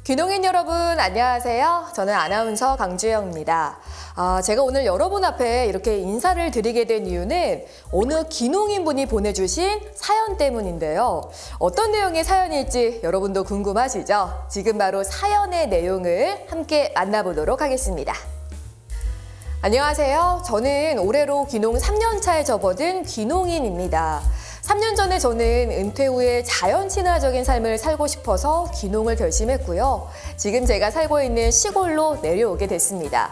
귀농인 여러분 안녕하세요. 저는 아나운서 강주영입니다. 제가 오늘 여러분 앞에 이렇게 인사를 드리게 된 이유는 어느 귀농인 분이 보내주신 사연 때문인데요. 어떤 내용의 사연일지 여러분도 궁금하시죠? 지금 바로 사연의 내용을 함께 만나보도록 하겠습니다. 안녕하세요. 저는 올해로 귀농 3년 차에 접어든 귀농인입니다. 3년 전에 저는 은퇴 후에 자연 친화적인 삶을 살고 싶어서 귀농을 결심했고요. 지금 제가 살고 있는 시골로 내려오게 됐습니다.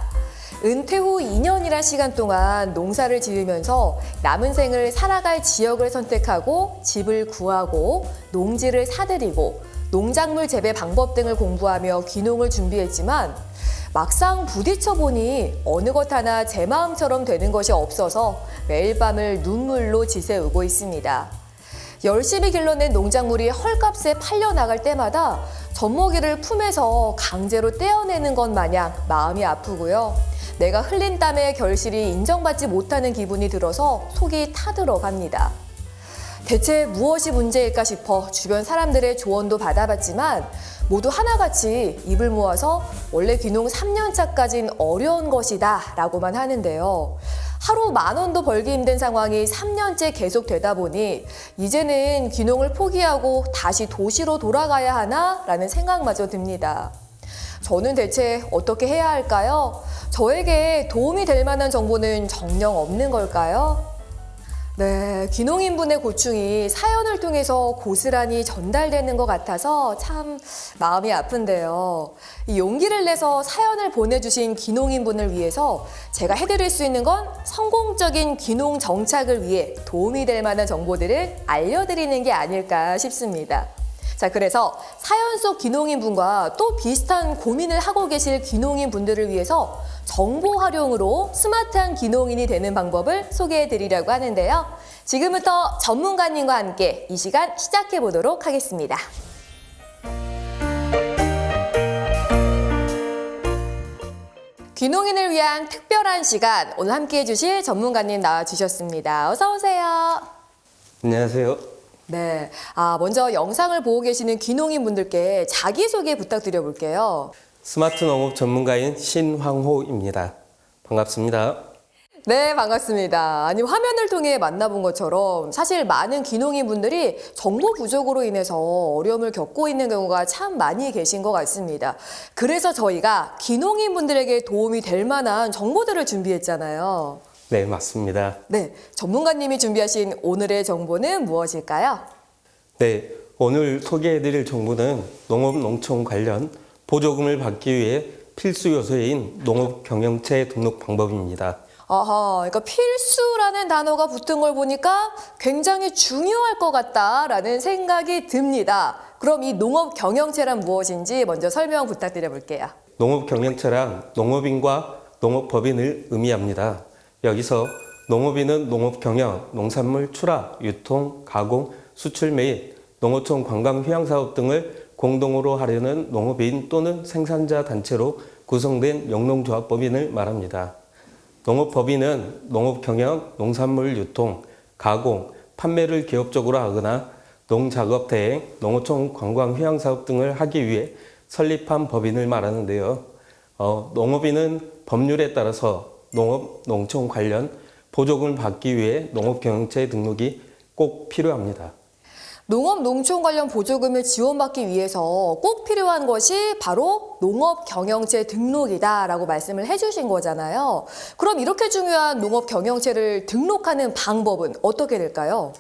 은퇴 후 2년이란 시간 동안 농사를 지으면서 남은 생을 살아갈 지역을 선택하고 집을 구하고 농지를 사들이고 농작물 재배 방법 등을 공부하며 귀농을 준비했지만 막상 부딪혀 보니 어느 것 하나 제 마음처럼 되는 것이 없어서 매일 밤을 눈물로 지새우고 있습니다. 열심히 길러낸 농작물이 헐값에 팔려나갈 때마다 젖먹이를 품에서 강제로 떼어내는 것 마냥 마음이 아프고요. 내가 흘린 땀의 결실이 인정받지 못하는 기분이 들어서 속이 타들어갑니다. 대체 무엇이 문제일까 싶어 주변 사람들의 조언도 받아봤지만 모두 하나같이 입을 모아서 원래 귀농 3년 차까진 어려운 것이다 라고만 하는데요. 하루 10,000원도 벌기 힘든 상황이 3년째 계속되다 보니 이제는 귀농을 포기하고 다시 도시로 돌아가야 하나 라는 생각마저 듭니다. 저는 대체 어떻게 해야 할까요? 저에게 도움이 될 만한 정보는 정녕 없는 걸까요? 네, 귀농인분의 고충이 사연을 통해서 고스란히 전달되는 것 같아서 참 마음이 아픈데요. 이 용기를 내서 사연을 보내주신 귀농인분을 위해서 제가 해드릴 수 있는 건 성공적인 귀농 정착을 위해 도움이 될 만한 정보들을 알려드리는 게 아닐까 싶습니다. 자, 그래서 사연 속 귀농인분과 또 비슷한 고민을 하고 계실 귀농인분들을 위해서 정보 활용으로 스마트한 귀농인이 되는 방법을 소개해 드리려고 하는데요. 지금부터 전문가님과 함께 이 시간 시작해 보도록 하겠습니다. 귀농인을 위한 특별한 시간, 오늘 함께 해주실 전문가님 나와주셨습니다. 어서 오세요. 안녕하세요. 네, 먼저 영상을 보고 계시는 귀농인 분들께 자기소개 부탁드려 볼게요. 스마트 농업 전문가인 신황호입니다. 반갑습니다. 네, 반갑습니다. 아니, 화면을 통해 만나본 것처럼 사실 많은 귀농인 분들이 정보 부족으로 인해서 어려움을 겪고 있는 경우가 참 많이 계신 것 같습니다. 그래서 저희가 귀농인 분들에게 도움이 될 만한 정보들을 준비했잖아요. 네, 맞습니다. 네, 전문가님이 준비하신 오늘의 정보는 무엇일까요? 네, 오늘 소개해드릴 정보는 농업 농촌 관련 보조금을 받기 위해 필수 요소인 농업 경영체 등록 방법입니다. 그러니까 필수라는 단어가 붙은 걸 보니까 굉장히 중요할 것 같다라는 생각이 듭니다. 그럼 이 농업 경영체란 무엇인지 먼저 설명 부탁드려 볼게요. 농업 경영체란 농업인과 농업법인을 의미합니다. 여기서 농업인은 농업 경영, 농산물 출하, 유통, 가공, 수출 및 농어촌 관광 휴양 사업 등을 공동으로 하려는 농업인 또는 생산자 단체로 구성된 영농조합법인을 말합니다. 농업법인은 농업 경영, 농산물 유통, 가공, 판매를 기업적으로 하거나 농작업 대행, 농어촌 관광 휴양 사업 등을 하기 위해 설립한 법인을 말하는데요. 농업인은 법률에 따라서 농업, 농촌 관련 보조금을 받기 위해 농업 경영체 등록이 꼭 필요합니다. 농업, 농촌 관련 보조금을 지원받기 위해서 꼭 필요한 것이 바로 농업 경영체 등록이다라고 말씀을 해주신 거잖아요. 그럼 이렇게 중요한 농업 경영체를 등록하는 방법은 어떻게 될까요?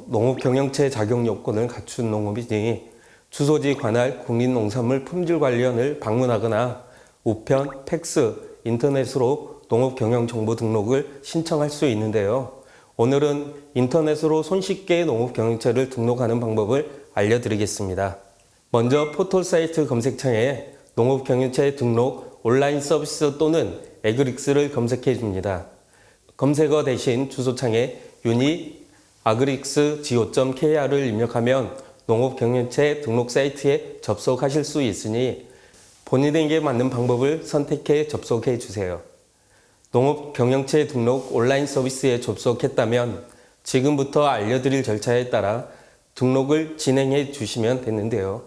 농업 경영체 자격 요건을 갖춘 농업인이 주소지 관할 국립농산물 품질관리원을 방문하거나 우편, 팩스, 인터넷으로 농업 경영 정보 등록을 신청할 수 있는데요. 오늘은 인터넷으로 손쉽게 농업 경영체를 등록하는 방법을 알려드리겠습니다. 먼저 포털 사이트 검색창에 농업 경영체 등록 온라인 서비스 또는 에그릭스를 검색해 줍니다. 검색어 대신 주소창에 uniagrics.go.kr을 입력하면 농업 경영체 등록 사이트에 접속하실 수 있으니 본인에게 맞는 방법을 선택해 접속해 주세요. 농업 경영체 등록 온라인 서비스에 접속했다면 지금부터 알려드릴 절차에 따라 등록을 진행해 주시면 되는데요.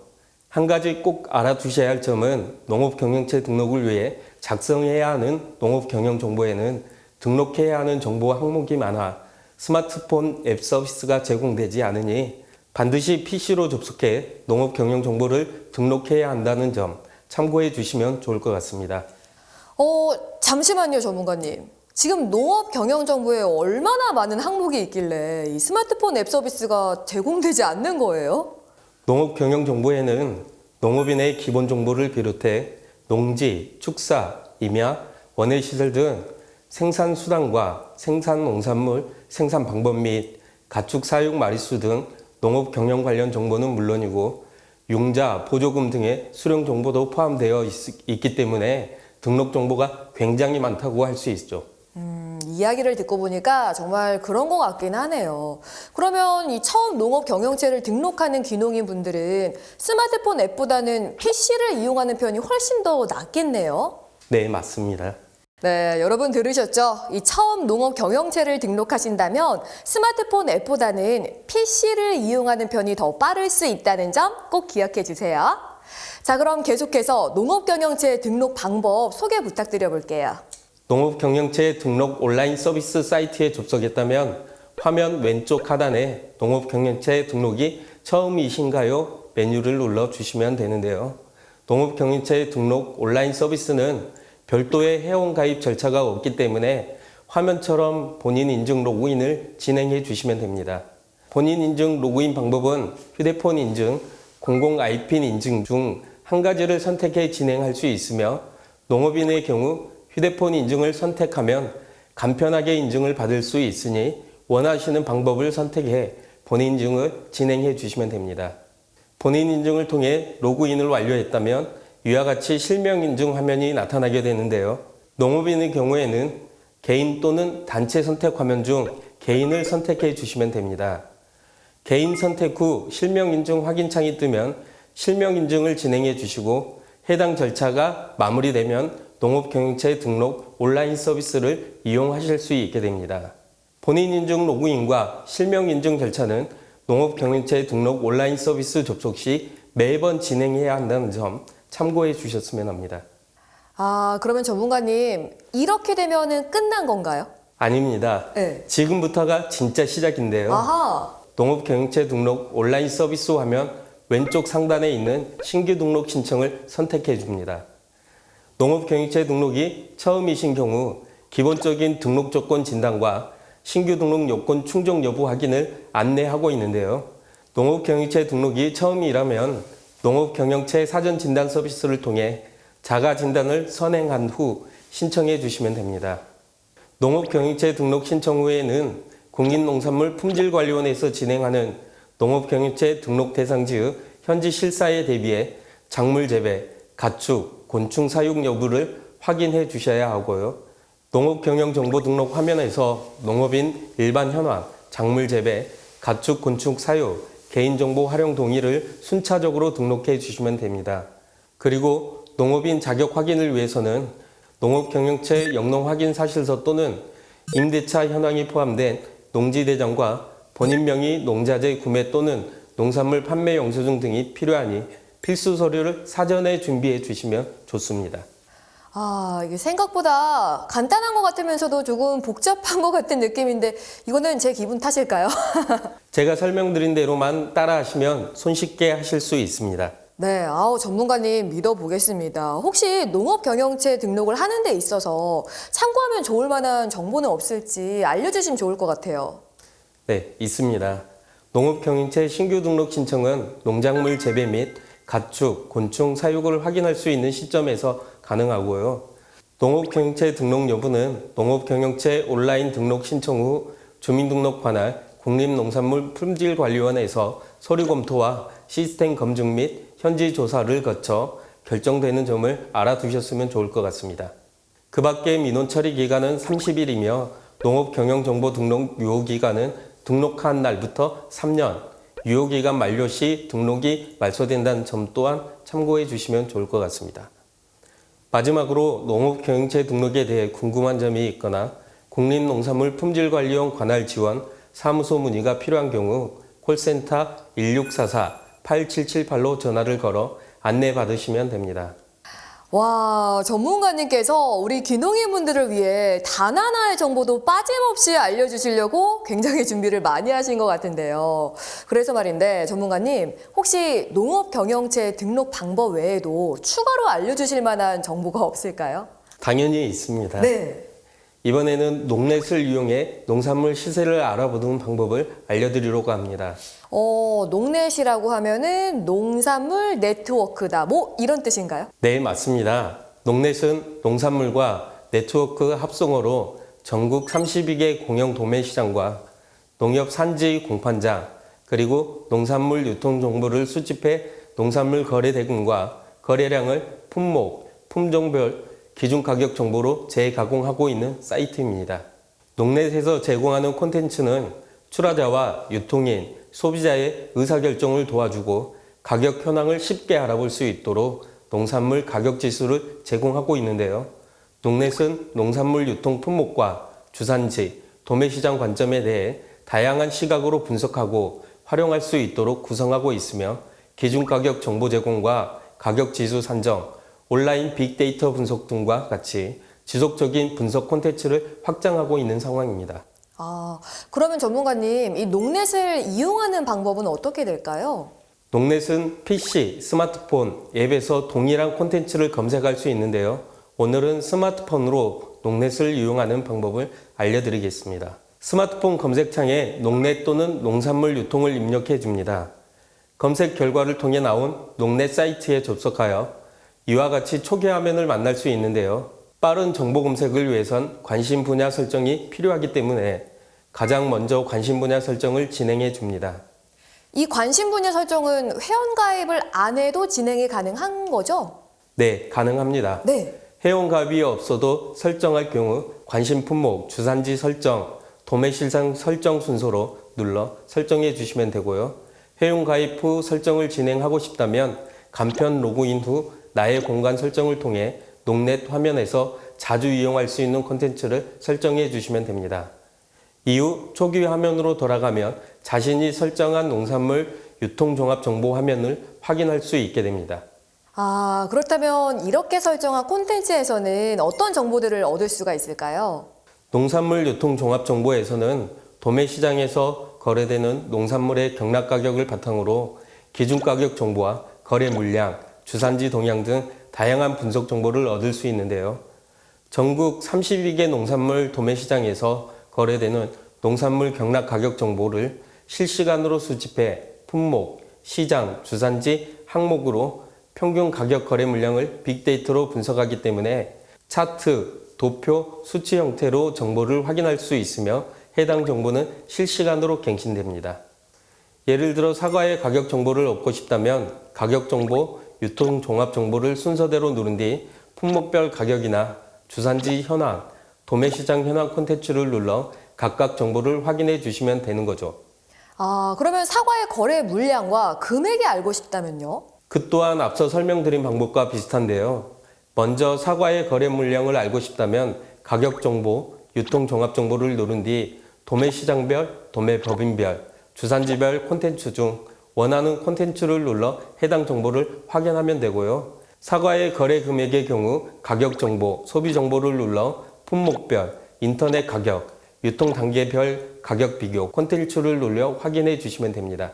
한 가지 꼭 알아두셔야 할 점은 농업경영체 등록을 위해 작성해야 하는 농업경영정보에는 등록해야 하는 정보 항목이 많아 스마트폰 앱 서비스가 제공되지 않으니 반드시 PC로 접속해 농업경영정보를 등록해야 한다는 점 참고해 주시면 좋을 것 같습니다. 잠시만요, 전문가님. 지금 농업 경영 정보에 얼마나 많은 항목이 있길래 이 스마트폰 앱 서비스가 제공되지 않는 거예요? 농업경영정보에는 농업인의 기본 정보를 비롯해 농지, 축사, 임야, 원예시설 등 생산 수단과 생산 농산물, 생산 방법 및 가축 사육 마리수 등 농업 경영 관련 정보는 물론이고 융자, 보조금 등의 수령 정보도 포함되어 있기 때문에 등록 정보가 굉장히 많다고 할 수 있죠. 이야기를 듣고 보니까 정말 그런 것 같긴 하네요. 그러면 이 처음 농업 경영체를 등록하는 귀농인 분들은 스마트폰 앱보다는 PC를 이용하는 편이 훨씬 더 낫겠네요. 네, 맞습니다. 네, 여러분 들으셨죠? 이 처음 농업 경영체를 등록하신다면 스마트폰 앱보다는 PC를 이용하는 편이 더 빠를 수 있다는 점 꼭 기억해 주세요. 자, 그럼 계속해서 농업 경영체 등록 방법 소개 부탁드려 볼게요. 농업경영체 등록 온라인 서비스 사이트에 접속했다면 화면 왼쪽 하단에 농업경영체 등록이 처음이신가요? 메뉴를 눌러주시면 되는데요. 농업경영체 등록 온라인 서비스는 별도의 회원가입 절차가 없기 때문에 화면처럼 본인 인증 로그인을 진행해 주시면 됩니다. 본인 인증 로그인 방법은 휴대폰 인증, 공공 IP 인증 중 한 가지를 선택해 진행할 수 있으며 농업인의 경우 휴대폰 인증을 선택하면 간편하게 인증을 받을 수 있으니 원하시는 방법을 선택해 본인 인증을 진행해 주시면 됩니다. 본인 인증을 통해 로그인을 완료했다면 위와 같이 실명 인증 화면이 나타나게 되는데요. 농업인의 경우에는 개인 또는 단체 선택 화면 중 개인을 선택해 주시면 됩니다. 개인 선택 후 실명 인증 확인 창이 뜨면 실명 인증을 진행해 주시고 해당 절차가 마무리되면 농업경영체 등록 온라인 서비스를 이용하실 수 있게 됩니다. 본인 인증 로그인과 실명 인증 절차는 농업경영체 등록 온라인 서비스 접속 시 매번 진행해야 한다는 점 참고해 주셨으면 합니다. 그러면 전문가님, 이렇게 되면은 끝난 건가요? 아닙니다. 네. 지금부터가 진짜 시작인데요. 아하. 농업경영체 등록 온라인 서비스 화면 왼쪽 상단에 있는 신규 등록 신청을 선택해 줍니다. 농업경영체 등록이 처음이신 경우 기본적인 등록 조건 진단과 신규 등록 요건 충족 여부 확인을 안내하고 있는데요. 농업경영체 등록이 처음이라면 농업경영체 사전 진단 서비스를 통해 자가 진단을 선행한 후 신청해 주시면 됩니다. 농업경영체 등록 신청 후에는 국립농산물 품질관리원에서 진행하는 농업경영체 등록 대상지의 현지 실사에 대비해 작물 재배, 가축, 곤충 사육 여부를 확인해 주셔야 하고요. 농업경영정보 등록 화면에서 농업인 일반 현황, 작물 재배, 가축, 곤충 사육, 개인정보 활용 동의를 순차적으로 등록해 주시면 됩니다. 그리고 농업인 자격 확인을 위해서는 농업경영체 영농 확인 사실서 또는 임대차 현황이 포함된 농지대장과 본인 명의 농자재 구매 또는 농산물 판매 영수증 등이 필요하니 필수 서류를 사전에 준비해 주시면 좋습니다. 이게 생각보다 간단한 것 같으면서도 조금 복잡한 것 같은 느낌인데 이거는 제 기분 탓일까요? 제가 설명드린 대로만 따라하시면 손쉽게 하실 수 있습니다. 네, 전문가님 믿어보겠습니다. 혹시 농업경영체 등록을 하는 데 있어서 참고하면 좋을 만한 정보는 없을지 알려주시면 좋을 것 같아요. 네, 있습니다. 농업경영체 신규 등록 신청은 농작물 재배 및 가축, 곤충 사육을 확인할 수 있는 시점에서 가능하고요. 농업경영체 등록 여부는 농업경영체 온라인 등록 신청 후 주민등록 관할 국립농산물 품질관리원에서 서류 검토와 시스템 검증 및 현지 조사를 거쳐 결정되는 점을 알아두셨으면 좋을 것 같습니다. 그 밖에 민원 처리 기간은 30일이며 농업경영정보 등록 유효기간은 등록한 날부터 3년, 유효기간 만료 시 등록이 말소된다는 점 또한 참고해 주시면 좋을 것 같습니다. 마지막으로 농업경영체 등록에 대해 궁금한 점이 있거나 국립농산물 품질관리원 관할 지원, 사무소 문의가 필요한 경우 콜센터 1644-8778로 전화를 걸어 안내 받으시면 됩니다. 와, 전문가님께서 우리 귀농인분들을 위해 단 하나의 정보도 빠짐없이 알려주시려고 굉장히 준비를 많이 하신 것 같은데요. 그래서 말인데 전문가님, 혹시 농업경영체 등록 방법 외에도 추가로 알려주실 만한 정보가 없을까요? 당연히 있습니다. 네. 이번에는 농넷을 이용해 농산물 시세를 알아보는 방법을 알려드리려고 합니다. 농넷이라고 하면은 농산물 네트워크다. 뭐 이런 뜻인가요? 네, 맞습니다. 농넷은 농산물과 네트워크 합성어로 전국 32개 공영 도매 시장과 농협 산지 공판장, 그리고 농산물 유통 정보를 수집해 농산물 거래 대금과 거래량을 품목, 품종별 기준 가격 정보로 재가공하고 있는 사이트입니다. 농넷에서 제공하는 콘텐츠는 출하자와 유통인, 소비자의 의사결정을 도와주고 가격 현황을 쉽게 알아볼 수 있도록 농산물 가격 지수를 제공하고 있는데요. 농넷은 농산물 유통 품목과 주산지, 도매시장 관점에 대해 다양한 시각으로 분석하고 활용할 수 있도록 구성하고 있으며 기준가격 정보 제공과 가격 지수 산정, 온라인 빅데이터 분석 등과 같이 지속적인 분석 콘텐츠를 확장하고 있는 상황입니다. 그러면 전문가님, 이 농넷을 이용하는 방법은 어떻게 될까요? 농넷은 PC, 스마트폰, 앱에서 동일한 콘텐츠를 검색할 수 있는데요. 오늘은 스마트폰으로 농넷을 이용하는 방법을 알려드리겠습니다. 스마트폰 검색창에 농넷 또는 농산물 유통을 입력해 줍니다. 검색 결과를 통해 나온 농넷 사이트에 접속하여 이와 같이 초기 화면을 만날 수 있는데요. 빠른 정보 검색을 위해선 관심 분야 설정이 필요하기 때문에 가장 먼저 관심 분야 설정을 진행해 줍니다. 이 관심 분야 설정은 회원가입을 안 해도 진행이 가능한 거죠? 네, 가능합니다. 네. 회원가입이 없어도 설정할 경우 관심 품목, 주산지 설정, 도매 실상 설정 순서로 눌러 설정해 주시면 되고요. 회원가입 후 설정을 진행하고 싶다면 간편 로그인 후 나의 공간 설정을 통해 농넷 화면에서 자주 이용할 수 있는 콘텐츠를 설정해 주시면 됩니다. 이후 초기 화면으로 돌아가면 자신이 설정한 농산물 유통종합 정보 화면을 확인할 수 있게 됩니다. 그렇다면 이렇게 설정한 콘텐츠에서는 어떤 정보들을 얻을 수가 있을까요? 농산물 유통종합 정보에서는 도매시장에서 거래되는 농산물의 경락가격을 바탕으로 기준가격 정보와 거래 물량, 주산지 동향 등 다양한 분석 정보를 얻을 수 있는데요. 전국 32개 농산물 도매시장에서 거래되는 농산물 경락 가격 정보를 실시간으로 수집해 품목, 시장, 주산지, 항목으로 평균 가격 거래 물량을 빅데이터로 분석하기 때문에 차트, 도표, 수치 형태로 정보를 확인할 수 있으며 해당 정보는 실시간으로 갱신됩니다. 예를 들어 사과의 가격 정보를 얻고 싶다면 가격 정보, 유통 종합 정보를 순서대로 누른 뒤 품목별 가격이나 주산지 현황, 도매시장 현황 콘텐츠를 눌러 각각 정보를 확인해 주시면 되는 거죠. 그러면 사과의 거래 물량과 금액이 알고 싶다면요? 그 또한 앞서 설명드린 방법과 비슷한데요. 먼저 사과의 거래 물량을 알고 싶다면 가격 정보, 유통 종합 정보를 누른 뒤 도매시장별, 도매법인별, 주산지별 콘텐츠 중 원하는 콘텐츠를 눌러 해당 정보를 확인하면 되고요. 사과의 거래 금액의 경우 가격 정보, 소비 정보를 눌러 품목별, 인터넷 가격, 유통 단계별 가격 비교 콘텐츠를 눌러 확인해 주시면 됩니다.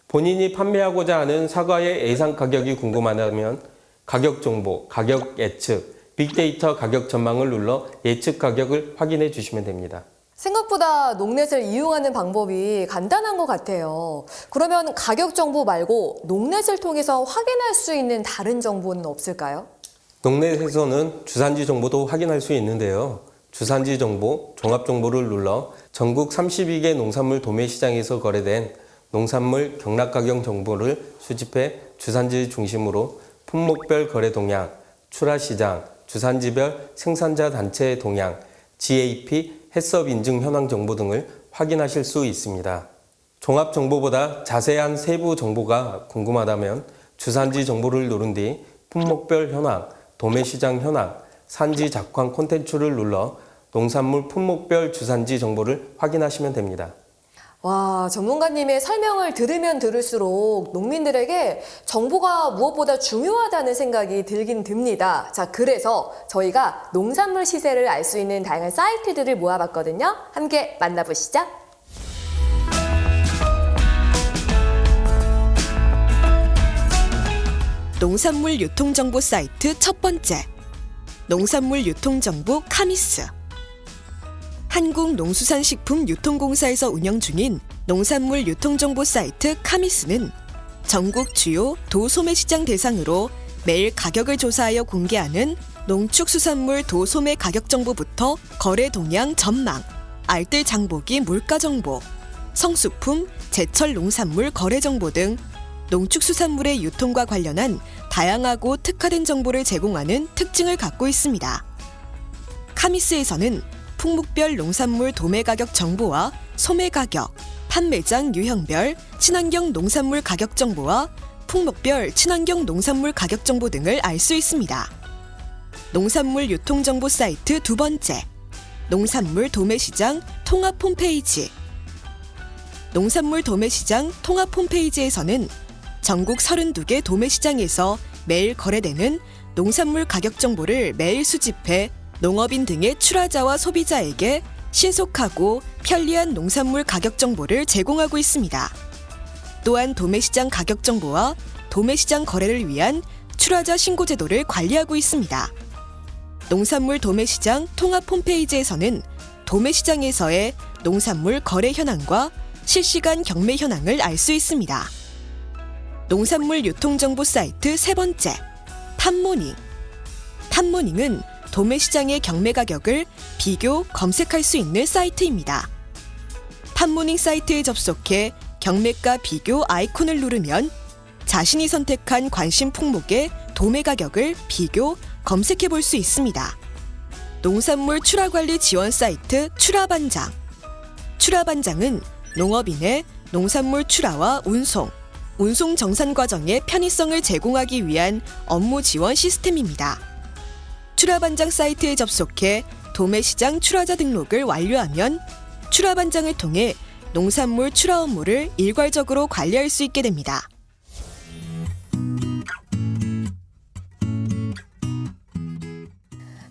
본인이 판매하고자 하는 사과의 예상 가격이 궁금하다면 가격 정보, 가격 예측, 빅데이터 가격 전망을 눌러 예측 가격을 확인해 주시면 됩니다. 생각보다 농넷을 이용하는 방법이 간단한 것 같아요. 그러면 가격 정보 말고 농넷을 통해서 확인할 수 있는 다른 정보는 없을까요? 농넷에서는 주산지 정보도 확인할 수 있는데요. 주산지 정보, 종합 정보를 눌러 전국 32개 농산물 도매시장에서 거래된 농산물 경락가격 정보를 수집해 주산지 중심으로 품목별 거래 동향, 출하시장, 주산지별 생산자 단체 동향, GAP, 해썹 인증 현황 정보 등을 확인하실 수 있습니다. 종합 정보보다 자세한 세부 정보가 궁금하다면 주산지 정보를 누른 뒤 품목별 현황, 도매시장 현황, 산지 작황 콘텐츠를 눌러 농산물 품목별 주산지 정보를 확인하시면 됩니다. 와, 전문가님의 설명을 들으면 들을수록 농민들에게 정보가 무엇보다 중요하다는 생각이 들긴 듭니다. 자, 그래서 저희가 농산물 시세를 알 수 있는 다양한 사이트들을 모아봤거든요. 함께 만나보시죠. 농산물 유통정보 사이트 첫 번째, 농산물 유통정보 카미스. 한국농수산식품유통공사에서 운영 중인 농산물 유통정보 사이트 카미스는 전국 주요 도소매시장 대상으로 매일 가격을 조사하여 공개하는 농축수산물 도소매 가격 정보부터 거래 동향 전망, 알뜰 장보기 물가 정보, 성수품, 제철 농산물 거래 정보 등 농축수산물의 유통과 관련한 다양하고 특화된 정보를 제공하는 특징을 갖고 있습니다. 카미스에서는 품목별 농산물 도매 가격 정보와 소매 가격, 판매장 유형별 친환경 농산물 가격 정보와 품목별 친환경 농산물 가격 정보 등을 알 수 있습니다. 농산물 유통정보 사이트 두 번째, 농산물 도매시장 통합 홈페이지. 농산물 도매시장 통합 홈페이지에서는 전국 32개 도매시장에서 매일 거래되는 농산물 가격 정보를 매일 수집해 농업인 등의 출하자와 소비자에게 신속하고 편리한 농산물 가격 정보를 제공하고 있습니다. 또한 도매시장 가격 정보와 도매시장 거래를 위한 출하자 신고 제도를 관리하고 있습니다. 농산물 도매시장 통합 홈페이지에서는 도매시장에서의 농산물 거래 현황과 실시간 경매 현황을 알 수 있습니다. 농산물 유통정보 사이트 세 번째, 탑모닝. 탑모닝은 도매시장의 경매 가격을 비교, 검색할 수 있는 사이트입니다. 탑모닝 사이트에 접속해 경매가 비교 아이콘을 누르면 자신이 선택한 관심 품목의 도매 가격을 비교, 검색해 볼 수 있습니다. 농산물 출하관리 지원 사이트 출하반장. 출하반장은 농업인의 농산물 출하와 운송 정산 과정의 편의성을 제공하기 위한 업무 지원 시스템입니다. 출하반장 사이트에 접속해 도매시장 출하자 등록을 완료하면 출하반장을 통해 농산물 출하 업무를 일괄적으로 관리할 수 있게 됩니다.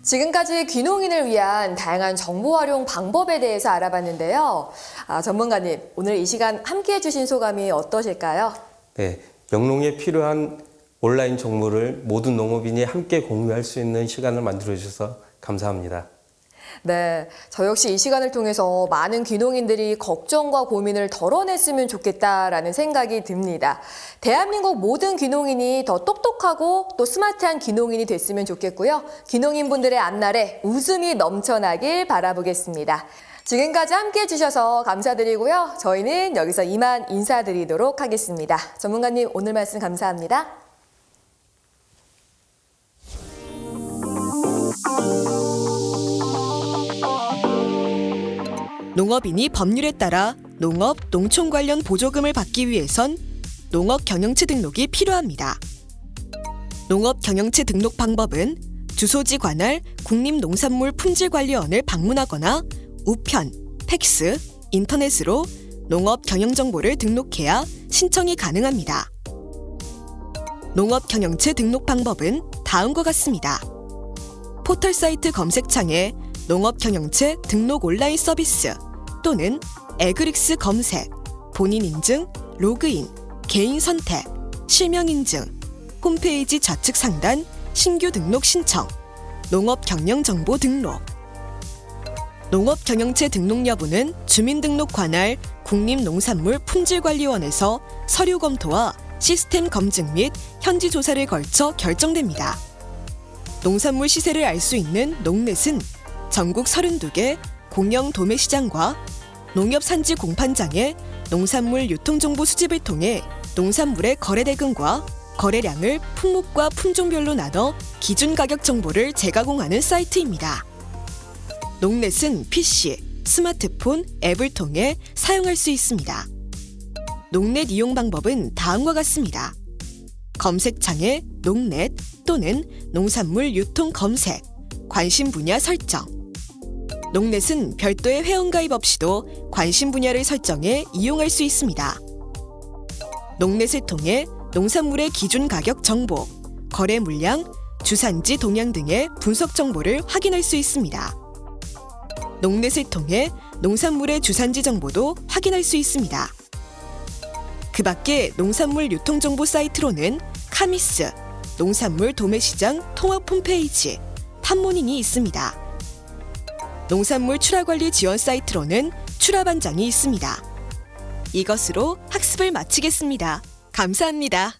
지금까지 귀농인을 위한 다양한 정보 활용 방법에 대해서 알아봤는데요. 전문가님, 오늘 이 시간 함께 해주신 소감이 어떠실까요? 네, 영농에 필요한 온라인 정보를 모든 농업인이 함께 공유할 수 있는 시간을 만들어 주셔서 감사합니다. 네, 저 역시 이 시간을 통해서 많은 귀농인들이 걱정과 고민을 덜어냈으면 좋겠다라는 생각이 듭니다. 대한민국 모든 귀농인이 더 똑똑하고 또 스마트한 귀농인이 됐으면 좋겠고요. 귀농인분들의 앞날에 웃음이 넘쳐나길 바라보겠습니다. 지금까지 함께 해주셔서 감사드리고요. 저희는 여기서 이만 인사드리도록 하겠습니다. 전문가님, 오늘 말씀 감사합니다. 농업인이 법률에 따라 농업, 농촌 관련 보조금을 받기 위해선 농업 경영체 등록이 필요합니다. 농업 경영체 등록 방법은 주소지 관할 국립농산물품질관리원을 방문하거나 우편, 팩스, 인터넷으로 농업 경영 정보를 등록해야 신청이 가능합니다. 농업 경영체 등록 방법은 다음과 같습니다. 포털 사이트 검색창에 농업 경영체 등록 온라인 서비스 또는 에그릭스 검색, 본인 인증, 로그인, 개인 선택, 실명 인증, 홈페이지 좌측 상단 신규 등록 신청, 농업 경영 정보 등록. 농업 경영체 등록 여부는 주민등록 관할 국립농산물품질관리원에서 서류 검토와 시스템 검증 및 현지 조사를 걸쳐 결정됩니다. 농산물 시세를 알 수 있는 농넷은 전국 32개 공영 도매시장과 농협산지 공판장의 농산물 유통정보 수집을 통해 농산물의 거래 대금과 거래량을 품목과 품종별로 나눠 기준 가격 정보를 재가공하는 사이트입니다. 농넷은 PC, 스마트폰, 앱을 통해 사용할 수 있습니다. 농넷 이용 방법은 다음과 같습니다. 검색창에 농넷 또는 농산물 유통 검색, 관심 분야 설정, 농넷은 별도의 회원가입 없이도 관심 분야를 설정해 이용할 수 있습니다. 농넷을 통해 농산물의 기준 가격 정보, 거래 물량, 주산지 동향 등의 분석 정보를 확인할 수 있습니다. 농넷을 통해 농산물의 주산지 정보도 확인할 수 있습니다. 그 밖에 농산물 유통정보 사이트로는 카미스, 농산물 도매시장 통합 홈페이지, 팜모닝이 있습니다. 농산물 출하관리 지원 사이트로는 출하반장이 있습니다. 이것으로 학습을 마치겠습니다. 감사합니다.